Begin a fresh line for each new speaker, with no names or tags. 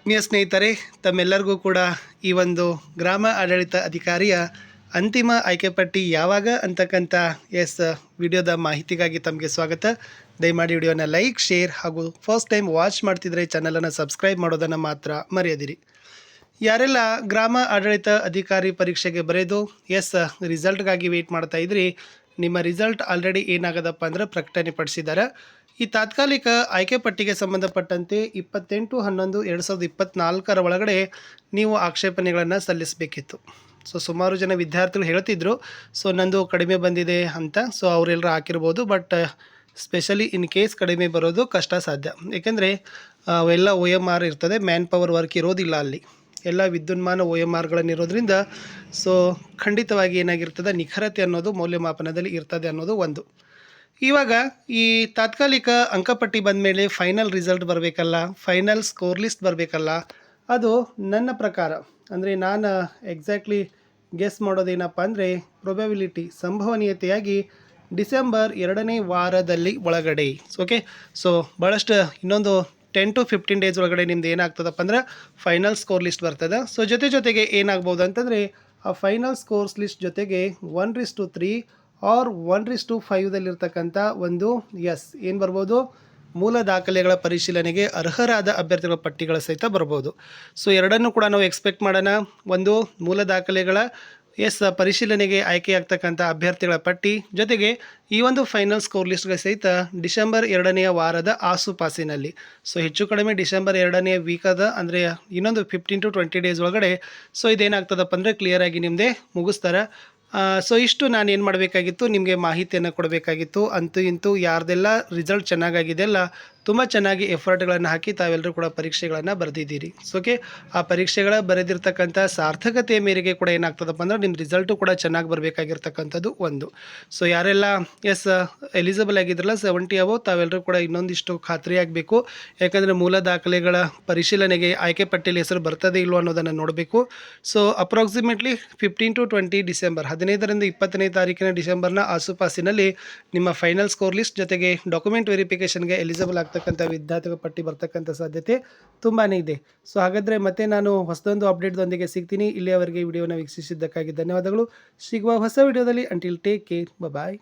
ಆತ್ಮೀಯ ಸ್ನೇಹಿತರೆ, ತಮ್ಮೆಲ್ಲರಿಗೂ ಕೂಡ ಈ ಒಂದು ಗ್ರಾಮ ಆಡಳಿತ ಅಧಿಕಾರಿಯ ಅಂತಿಮ ಆಯ್ಕೆ ಪಟ್ಟಿ ಯಾವಾಗ ಅಂತಕ್ಕಂಥ ವಿಡಿಯೋದ ಮಾಹಿತಿಗಾಗಿ ತಮಗೆ ಸ್ವಾಗತ. ದಯಮಾಡಿ ವಿಡಿಯೋನ ಲೈಕ್, ಶೇರ್ ಹಾಗೂ ಫಸ್ಟ್ ಟೈಮ್ ವಾಚ್ ಮಾಡ್ತಿದ್ರೆ ಚಾನಲನ್ನು ಸಬ್ಸ್ಕ್ರೈಬ್ ಮಾಡೋದನ್ನು ಮಾತ್ರ ಮರೆಯದಿರಿ. ಯಾರೆಲ್ಲ ಗ್ರಾಮ ಆಡಳಿತ ಅಧಿಕಾರಿ ಪರೀಕ್ಷೆಗೆ ಬರೆದು ರಿಸಲ್ಟ್ಗಾಗಿ ವೆಯ್ಟ್ ಮಾಡ್ತಾ ಇದ್ರಿ, ನಿಮ್ಮ ರಿಸಲ್ಟ್ ಆಲ್ರೆಡಿ ಏನಾಗದಪ್ಪ ಅಂದ್ರೆ ಪ್ರಕಟಣೆ ಪಡಿಸಿದ್ದಾರೆ. ಈ ತಾತ್ಕಾಲಿಕ ಆಯ್ಕೆ ಪಟ್ಟಿಗೆ ಸಂಬಂಧಪಟ್ಟಂತೆ 28/11/2024 ಒಳಗಡೆ ನೀವು ಆಕ್ಷೇಪಣೆಗಳನ್ನು ಸಲ್ಲಿಸಬೇಕಿತ್ತು. ಸುಮಾರು ಜನ ವಿದ್ಯಾರ್ಥಿಗಳು ಹೇಳ್ತಿದ್ರು, ನಂದು ಕಡಿಮೆ ಬಂದಿದೆ ಅಂತ. ಅವರೆಲ್ಲರೂ ಹಾಕಿರ್ಬೋದು, ಬಟ್ ಸ್ಪೆಷಲಿ ಇನ್ ಕೇಸ್ ಕಡಿಮೆ ಬರೋದು ಕಷ್ಟ ಸಾಧ್ಯ. ಏಕೆಂದರೆ ಅವೆಲ್ಲ OMR ಇರ್ತದೆ, ಮ್ಯಾನ್ ಪವರ್ ವರ್ಕ್ ಇರೋದಿಲ್ಲ ಅಲ್ಲಿ, ಎಲ್ಲ ವಿದ್ಯುನ್ಮಾನ OMRಗಳನ್ನಿರೋದ್ರಿಂದ ಖಂಡಿತವಾಗಿ ಏನಾಗಿರ್ತದೆ, ನಿಖರತೆ ಅನ್ನೋದು ಮೌಲ್ಯಮಾಪನದಲ್ಲಿ ಇರ್ತದೆ ಅನ್ನೋದು ಒಂದು. ಇವಾಗ ಈ ತಾತ್ಕಾಲಿಕ ಅಂಕಪಟ್ಟಿ ಬಂದ ಮೇಲೆ ಫೈನಲ್ ರಿಸಲ್ಟ್ ಬರಬೇಕಲ್ಲ, ಫೈನಲ್ ಸ್ಕೋರ್ ಲಿಸ್ಟ್ ಬರಬೇಕಲ್ಲ. ಅದು ನನ್ನ ಪ್ರಕಾರ ಅಂದರೆ ನಾನು ಎಕ್ಸಾಕ್ಟ್ಲಿ ಗೆಸ್ ಮಾಡೋದೇನಪ್ಪ ಅಂದರೆ ಪ್ರೊಬೆಬಿಲಿಟಿ, ಸಂಭವನೀಯತೆಯಾಗಿ ಡಿಸೆಂಬರ್ 2ನೇ ವಾರದಲ್ಲಿ ಒಳಗಡೆ. ಓಕೆ, ಭಾಳಷ್ಟು ಇನ್ನೊಂದು 10 to 15 ಡೇಸ್ ಒಳಗಡೆ ನಿಮ್ದು ಏನಾಗ್ತದಪ್ಪ ಅಂದ್ರೆ ಫೈನಲ್ ಸ್ಕೋರ್ ಲಿಸ್ಟ್ ಬರ್ತದೆ. ಜೊತೆಗೆ ಏನಾಗ್ಬೋದು ಅಂತಂದರೆ ಆ ಫೈನಲ್ ಸ್ಕೋರ್ಸ್ ಲಿಸ್ಟ್ ಜೊತೆಗೆ 1:3 ಆರ್ 1:5ದಲ್ಲಿರ್ತಕ್ಕಂಥ ಒಂದು ಏನು ಬರ್ಬೋದು, ಮೂಲ ದಾಖಲೆಗಳ ಪರಿಶೀಲನೆಗೆ ಅರ್ಹರಾದ ಅಭ್ಯರ್ಥಿಗಳ ಪಟ್ಟಿಗಳ ಸಹಿತ ಬರ್ಬೋದು. ಎರಡನ್ನೂ ಕೂಡ ನಾವು ಎಕ್ಸ್ಪೆಕ್ಟ್ ಮಾಡೋಣ. ಒಂದು ಮೂಲ ದಾಖಲೆಗಳ ಪರಿಶೀಲನೆಗೆ ಆಯ್ಕೆಯಾಗ್ತಕ್ಕಂಥ ಅಭ್ಯರ್ಥಿಗಳ ಪಟ್ಟಿ, ಜೊತೆಗೆ ಈ ಒಂದು ಫೈನಲ್ ಸ್ಕೋರ್ ಲಿಸ್ಟ್ಗೆ ಸಹಿತ ಡಿಸೆಂಬರ್ 2ನೇ ವಾರದ ಆಸುಪಾಸಿನಲ್ಲಿ, ಹೆಚ್ಚು ಕಡಿಮೆ ಡಿಸೆಂಬರ್ 2ನೇ ವೀಕದ ಅಂದರೆ ಇನ್ನೊಂದು 15 to 20 ಡೇಸ್ ಒಳಗಡೆ ಇದೇನಾಗ್ತದಪ್ಪ ಅಂದರೆ ಕ್ಲಿಯರಾಗಿ ನಿಮ್ಮದೇ ಮುಗಿಸ್ತಾರೆ. ಇಷ್ಟು ನಾನು ಏನು ಮಾಡಬೇಕಾಗಿತ್ತು, ನಿಮಗೆ ಮಾಹಿತಿಯನ್ನು ಕೊಡಬೇಕಾಗಿತ್ತು. ಅಂತೂ ಇಂತೂ ಯಾರ್ದೆಲ್ಲ ರಿಸಲ್ಟ್ ಚೆನ್ನಾಗಾಗಿದೆಯಲ್ಲ, ತುಂಬ ಚೆನ್ನಾಗಿ ಎಫರ್ಟ್ಗಳನ್ನು ಹಾಕಿ ತಾವೆಲ್ಲರೂ ಕೂಡ ಪರೀಕ್ಷೆಗಳನ್ನು ಬರೆದಿದ್ದೀರಿ. ಓಕೆ, ಆ ಪರೀಕ್ಷೆಗಳ ಬರೆದಿರ್ತಕ್ಕಂಥ ಸಾರ್ಥಕತೆಯ ಮೇರೆಗೆ ಕೂಡ ಏನಾಗ್ತದಪ್ಪ ಅಂದ್ರೆ ನಿಮ್ಮ ರಿಸಲ್ಟು ಕೂಡ ಚೆನ್ನಾಗಿ ಬರಬೇಕಾಗಿರ್ತಕ್ಕಂಥದ್ದು ಒಂದು. ಯಾರೆಲ್ಲ ಎಲಿಜಿಬಲ್ ಆಗಿದ್ರಲ್ಲ 70 ಅಬೌವ್, ತಾವೆಲ್ಲರೂ ಕೂಡ ಇನ್ನೊಂದಿಷ್ಟು ಖಾತ್ರಿ ಆಗಬೇಕು. ಯಾಕಂದರೆ ಮೂಲ ದಾಖಲೆಗಳ ಪರಿಶೀಲನೆಗೆ ಆಯ್ಕೆ ಪಟ್ಟಿಯಲ್ಲಿ ಹೆಸರು ಬರ್ತದೆ ಇಲ್ಲೋ ಅನ್ನೋದನ್ನು ನೋಡಬೇಕು. ಅಪ್ರಾಕ್ಸಿಮೇಟ್ಲಿ 15 to 20 ಡಿಸೆಂಬರ್, 15ರಿಂದ 20ನೇ ತಾರೀಕಿನ ಡಿಸೆಂಬರ್ನ ಆಸುಪಾಸಿನಲ್ಲಿ ನಿಮ್ಮ ಫೈನಲ್ ಸ್ಕೋರ್ ಲಿಸ್ಟ್ ಜೊತೆಗೆ ಡಾಕ್ಯುಮೆಂಟ್ ವೆರಿಫಿಕೇಷನ್ಗೆ ಎಲಿಜಿಬಲ್ ಆಗ್ತಕ್ಕಂಥ ವಿದ್ಯಾರ್ಥಿಗಳ ಪಟ್ಟಿ ಬರ್ತಕ್ಕಂಥ ಸಾಧ್ಯತೆ ತುಂಬಾ ಇದೆ. ಹಾಗಾದರೆ ಮತ್ತೆ ನಾನು ಹೊಸದೊಂದು ಅಪ್ಡೇಟ್ದೊಂದಿಗೆ ಸಿಗ್ತೀನಿ. ಇಲ್ಲಿಯವರೆಗೆ ವಿಡಿಯೋನ ವೀಕ್ಷಿಸಿದ್ದಕ್ಕಾಗಿ ಧನ್ಯವಾದಗಳು. ಸಿಗುವ ಹೊಸ ವಿಡಿಯೋದಲ್ಲಿ. ಅಂಟಿಲ್ ಟೇಕ್ ಕೇರ್, ಬಾಯ್.